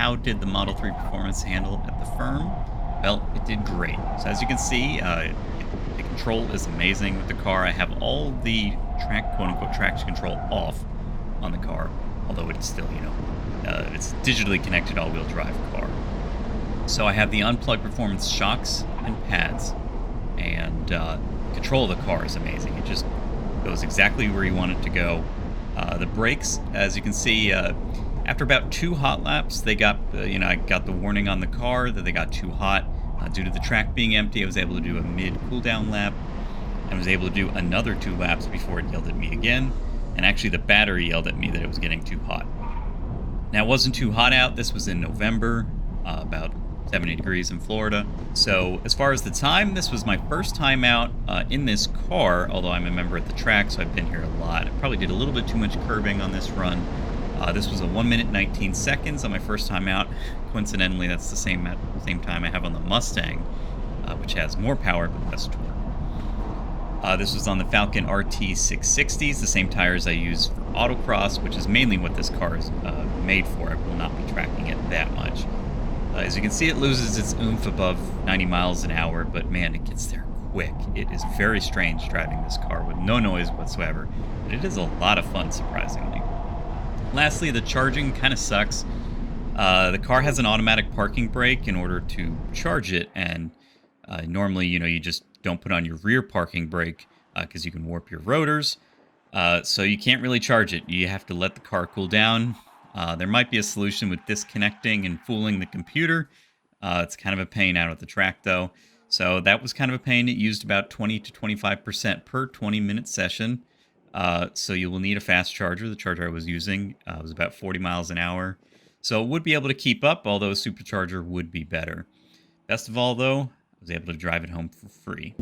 how did the Model 3 Performance handle at the firm? Well, it did great. So as you can see, the control is amazing with the car. I have all the quote-unquote traction control off on the car, although it's still, it's digitally connected all-wheel drive car. So I have the unplugged performance shocks and pads, and control of the car is amazing. It just goes exactly where you want it to go. The brakes, as you can see, after about 2 hot laps, they got, I got the warning on the car that they got too hot. Due to the track being empty, I was able to do a mid cool-down lap, and was able to do another 2 laps before it yelled at me again. And actually, the battery yelled at me that it was getting too hot. Now, it wasn't too hot out. This was in November, about 70 degrees in Florida. So as far as the time, this was my first time out in this car, although I'm a member at the track, so I've been here a lot. I probably did a little bit too much curbing on this run. This was a 1 minute 19 seconds on my first time out. Coincidentally, that's the same time I have on the Mustang, which has more power but less torque. This was on the Falcon RT 660s, the same tires I use for autocross, which is mainly what this car is made for. I will not be tracking it that much. As you can see, it loses its oomph above 90 miles an hour, but man, it gets there quick. It is very strange driving this car with no noise whatsoever, but it is a lot of fun, surprisingly. Lastly, the charging kind of sucks. The car has an automatic parking brake in order to charge it, and normally, you just don't put on your rear parking brake because you can warp your rotors. So you can't really charge it. You have to let the car cool down. There might be a solution with disconnecting and fooling the computer. It's kind of a pain out at the track, though. So that was kind of a pain. It used about 20 to 25% per 20-minute session. So you will need a fast charger. The charger I was using was about 40 miles an hour. So it would be able to keep up, although a supercharger would be better. Best of all, though, I was able to drive it home for free.